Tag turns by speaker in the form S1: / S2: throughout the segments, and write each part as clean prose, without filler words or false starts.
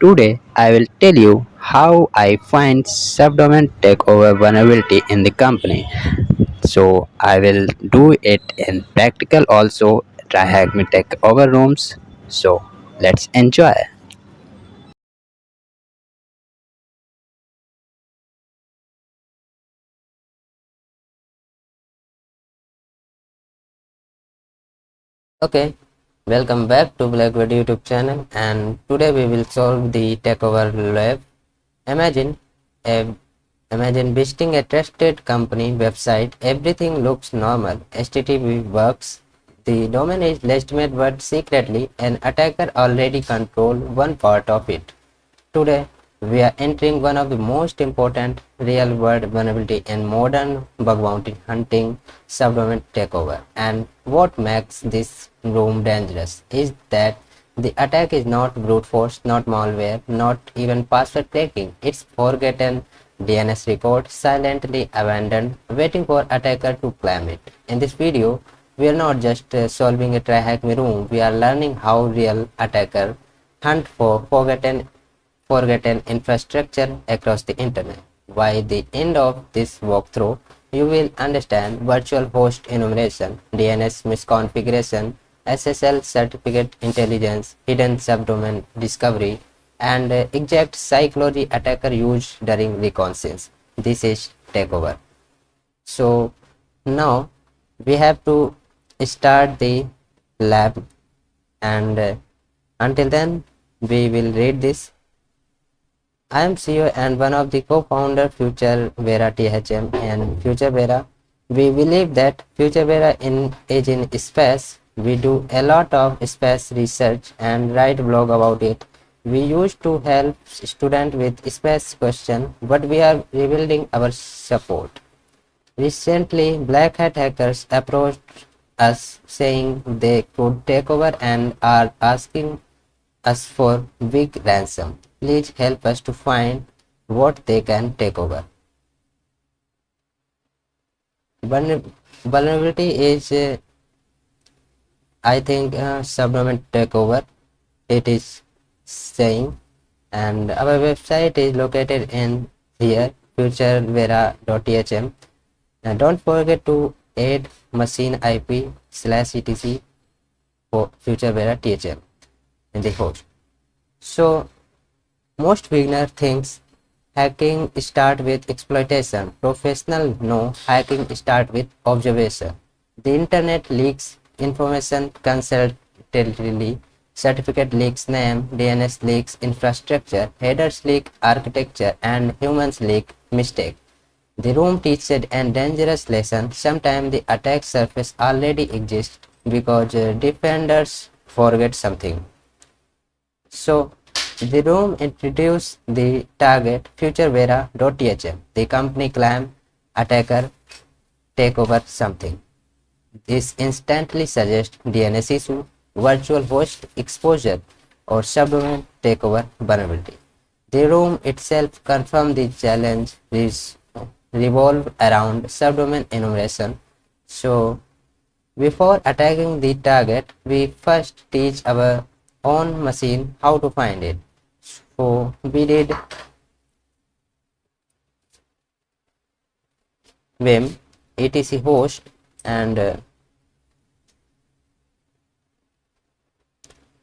S1: Today I will tell you how I find subdomain takeover vulnerability in the company. So I will do it in practical also TryHackMe TakeOver rooms. So let's enjoy. Okay, welcome back to Blackbird YouTube channel, and today we will solve the takeover lab. Imagine a Imagine visiting a trusted company website. Everything looks normal. HTTP works. The domain is legitimate, but secretly an attacker already controls one part of it. Today, we are entering one of the most important real-world vulnerability in modern bug bounty hunting, subdomain takeover. And what makes this room dangerous is that the attack is not brute force, not malware, not even password cracking. It's forgotten DNS record silently abandoned, waiting for attacker to claim it. In this video, we are not just solving a try hack me room, we are learning how real attacker hunt for forgotten infrastructure across the internet. By the end of this walkthrough, you will understand virtual host enumeration, DNS misconfiguration, SSL certificate intelligence, hidden subdomain discovery, and exact psychology attacker used during reconnaissance. This is takeover. So now we have to start the lab, and until then we will read this. I am CEO and one of the co-founder Future Vera THM and Future Vera. We believe that Future Vera is in space. We do a lot of space research and write blog about it. We used to help students with space question, but we are rebuilding our support. Recently, black hat hackers approached us saying they could take over and are asking us for big ransom. Please help us to find what they can take over. Vulnerability is, I think, subdomain takeover. It is saying, and our website is located in here, futurevera.thm. And don't forget to add machine IP/etc for futurevera.thm in the host. So most beginner thinks hacking start with exploitation. Professional know hacking start with observation. The internet leaks information constantly. Certificate leaks name, DNS leaks infrastructure, headers leak architecture, and humans leak mistake. The room teaches a dangerous lesson. Sometimes the attack surface already exists because defenders forget something. So the room introduced the target futurevera.thm. The company claim attacker take over something. This instantly suggests DNS issue, virtual host exposure, or subdomain takeover vulnerability. The room itself confirmed the challenge is revolved around subdomain enumeration. So before attacking the target, we first teach our own machine how to find it. So we did vim etc host and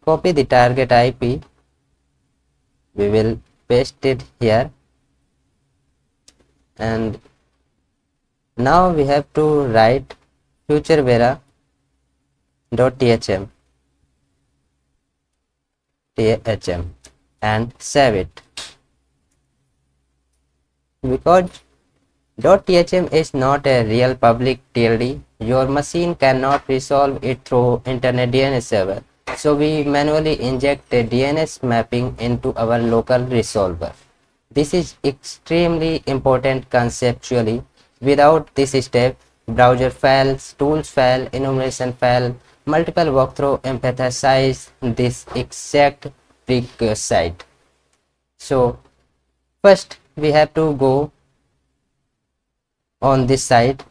S1: copy the target IP. We will paste it here, and now we have to write futurevera.thm and save it, because .thm is not a real public TLD. Your machine cannot resolve it through internet DNS server. So we manually inject the DNS mapping into our local resolver. This is extremely important conceptually. Without this step, browser fails, tools fail, enumeration fail. Multiple walkthrough emphasize this exact prerequisite. So first we have to go on this site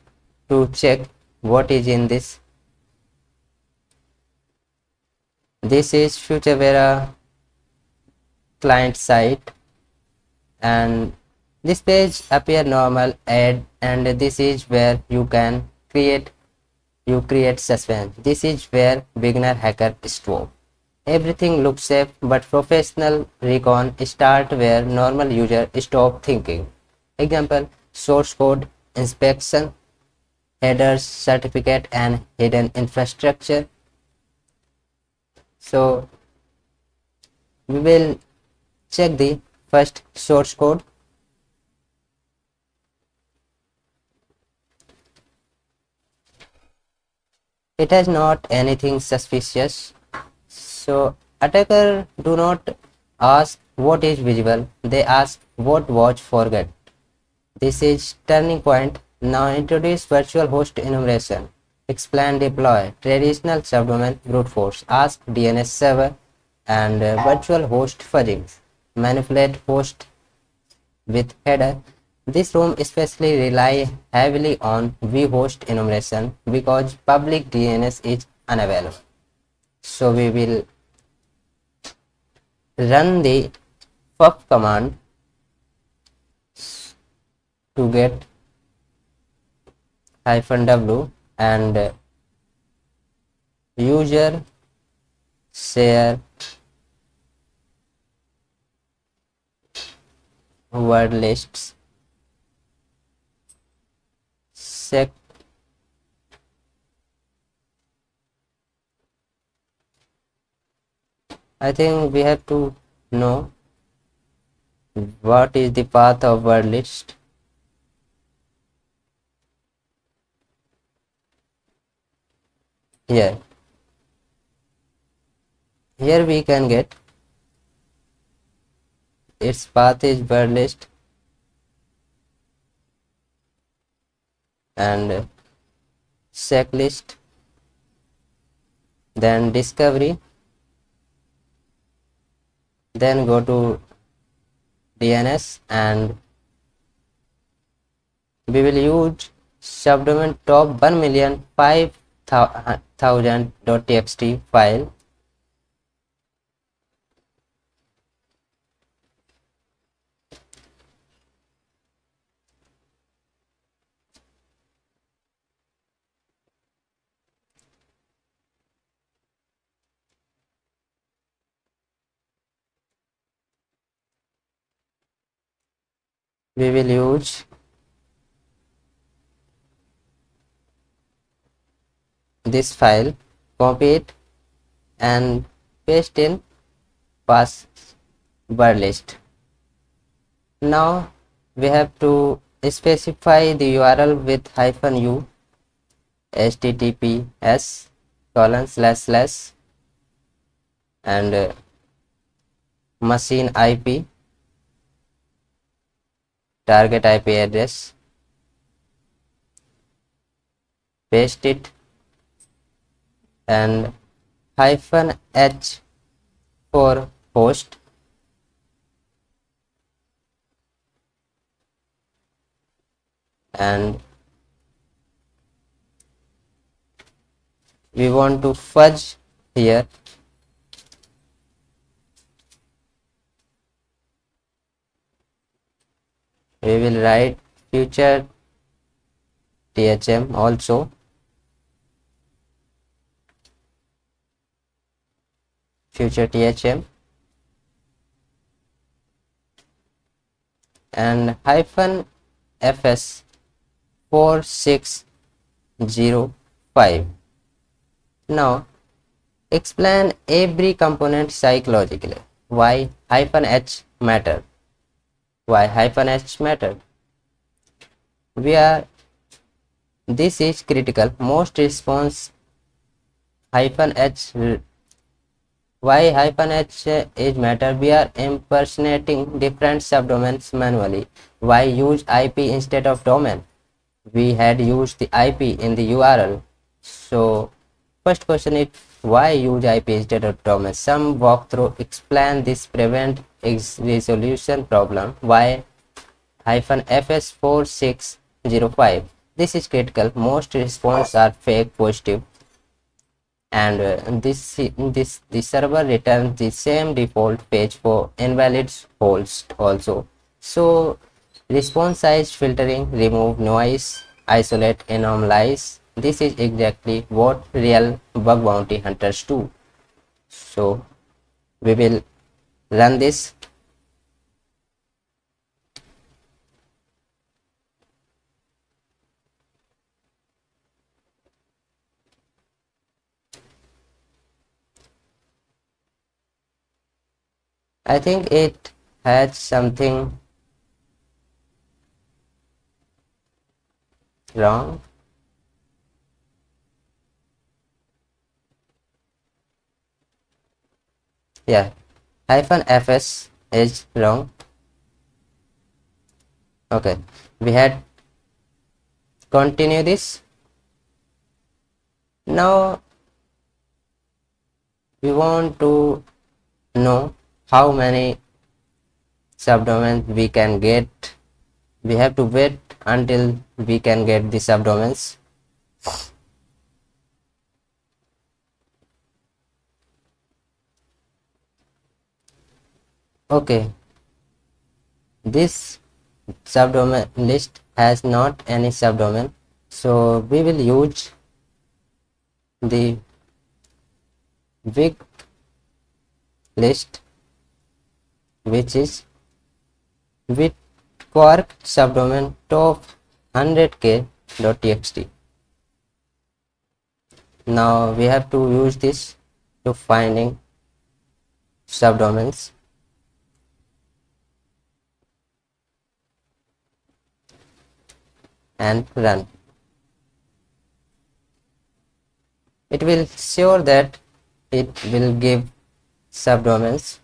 S1: to check what is in this. This is futurevera client site, and this page appear normal ad, and this is where you create suspense. This is where beginner hacker stop. Everything looks safe, but professional recon start where normal user stop thinking. Example: source code inspection, headers, certificate, and hidden infrastructure. So we will check the first source code. It has not anything suspicious. So attacker do not ask what is visible, they ask what was forget. This is turning point. Now introduce virtual host enumeration. Explain deploy. Traditional subdomain brute force. Ask DNS server and virtual host fuzzing. Manipulate host with header. This room especially rely heavily on VHOST enumeration because public DNS is unavailable. So we will run the fuck command to get -w and user share word lists sec. I think we have to know what is the path of word list. Here we can get its path is word list and sec list, then discovery, then go to DNS, and we will use subdomain top 1,005,000.txt file. We will use this file, copy it and paste in pass word list. Now we have to specify the URL with -u https:// and machine IP, target IP address, paste it, and -h for host, and we want to fudge here. We will write future thm also, future thm, and -fs 4605. Now explain every component psychologically. Why -h matter? Why -h matter? This is critical. Most response -h. Why -h is matter? We are impersonating different subdomains manually. Why use IP instead of domain? We had used the IP in the URL. So first question is, why use IP instead of domain? Some walkthrough explain this prevent resolution problem. Why -fs 4605? This is critical. Most responses are fake positive. and this server returns the same default page for invalid host also. So response size filtering, remove noise, isolate, normalize. This is exactly what real bug bounty hunters do. So we will run this. I think it has something wrong. Yeah, -fs is wrong. Okay, we had continue this. Now we want to know how many subdomains we can get. We have to wait until we can get the subdomains. Okay, this subdomain list has not any subdomain, so we will use the big list, which is with quark subdomain top 100k.txt. Now we have to use this to finding subdomains and run. It will sure that it will give subdomains.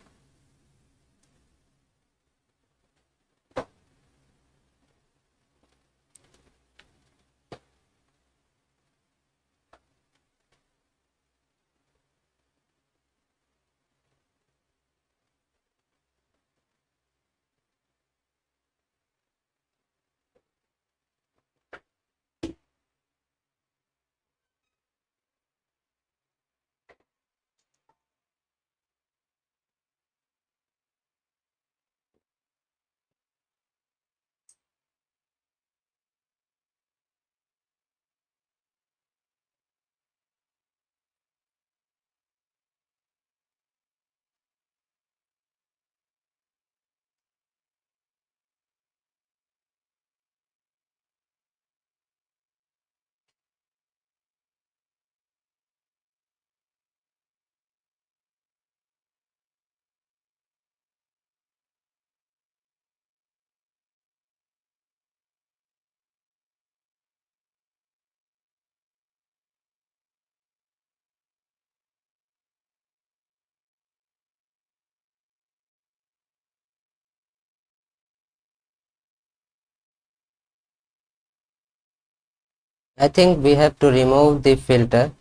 S1: I think we have to remove the filter.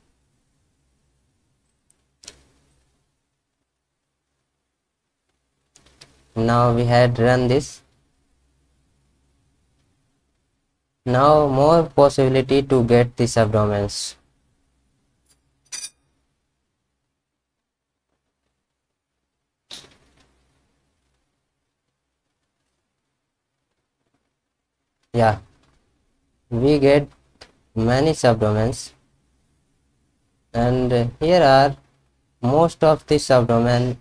S1: Now we had run this. Now more possibility to get the subdomains. Yeah, we get many subdomains, and here are most of the subdomain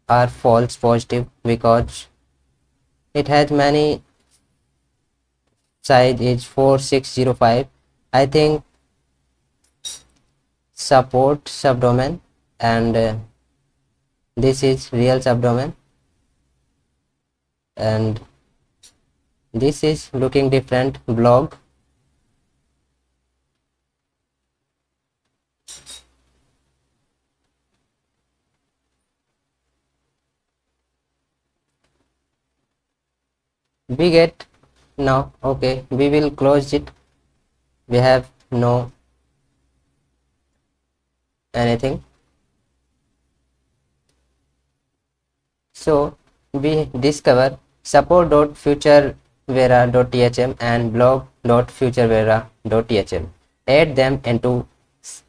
S1: are false positive because it has many size is 4605. I think support subdomain, and this is real subdomain, and this is looking different blog. We get now. Okay, we will close it. We have no anything. So we discover support.futurevera.thm and blog.futurevera.thm. Add them into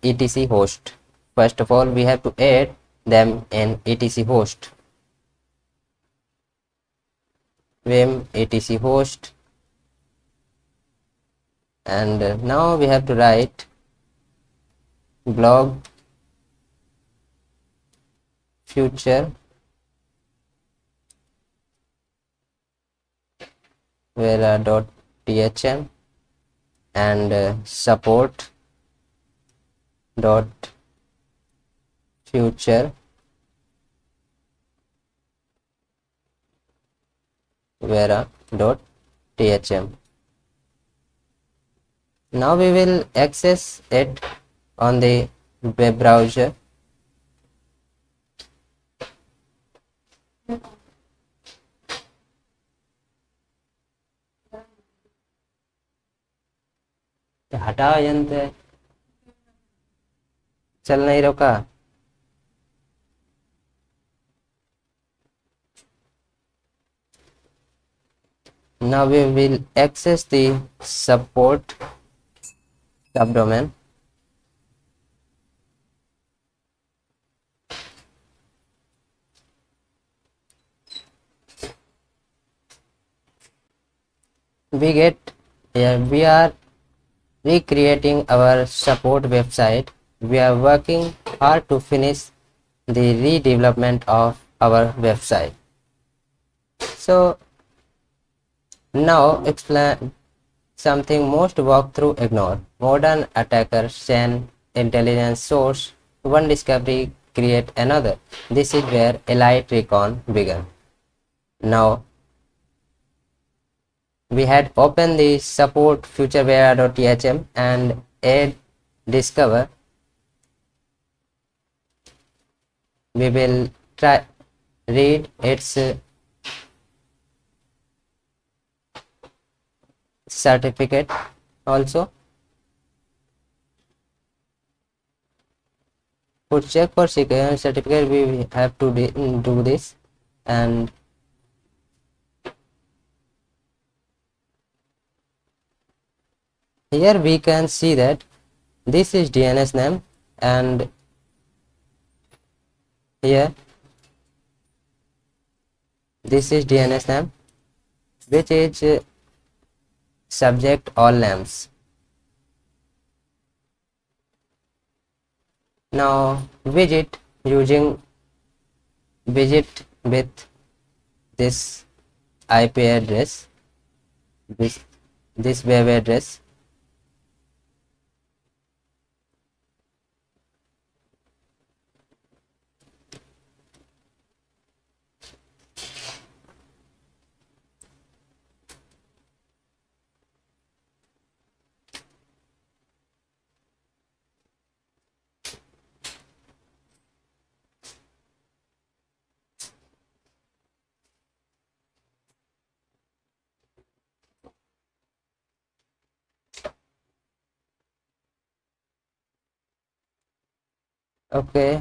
S1: etc host. First of all, we have to add them in etc host. Vim etc host, and now we have to write blog future vera.thm and support dot future vera.thm. Now we will access it on the web browser. हटाओ यंत्र, चल नहीं रोका. Now we will access the support subdomain. We get here, we are recreating our support website. We are working hard to finish the redevelopment of our website. So now explain something most walkthrough ignore. Modern attackers send intelligence source, one discovery create another. This is where elite recon began. Now we had opened the support futurevera.thm and add discover. We will try read its certificate also. For check for security certificate, we have to do this, and here we can see that this is DNS name, and here this is DNS name, which is subject all names. Now widget using widget with this IP address, this web address. Okay,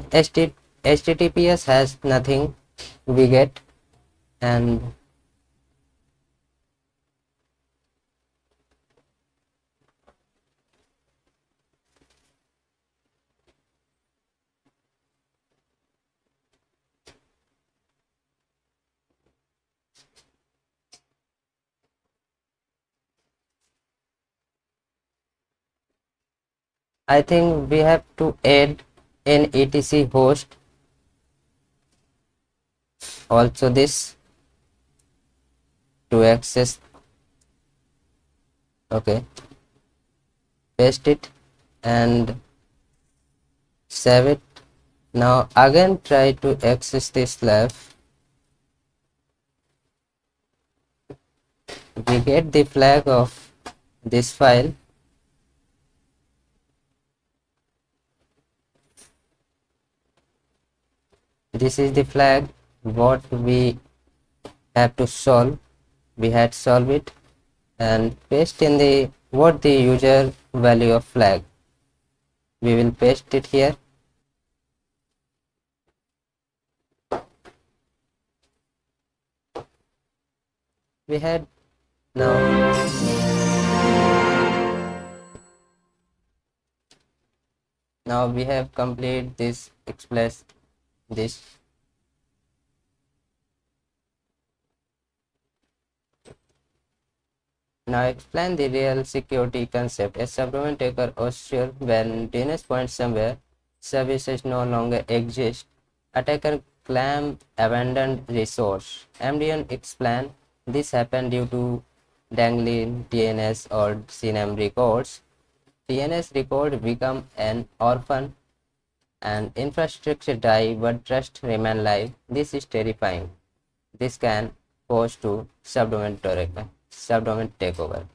S1: HTTPS has nothing we get, and I think we have to add in etc host also this to access. Okay, paste it and save it. Now again try to access this lab. We get the flag of this file. This is the flag what we have to solve. We had solved it and paste in the what the user value of flag. We will paste it here. We had now Now we have completed this express this. Now explain the real security concept. A subdomain taker assures when DNS points somewhere, services no longer exist. Attacker claim abandoned resource. MDN explain this happened due to dangling DNS or CNAME records. DNS record become an orphan and infrastructure die but trust remain live. This is terrifying. This can cause to subdomain takeover.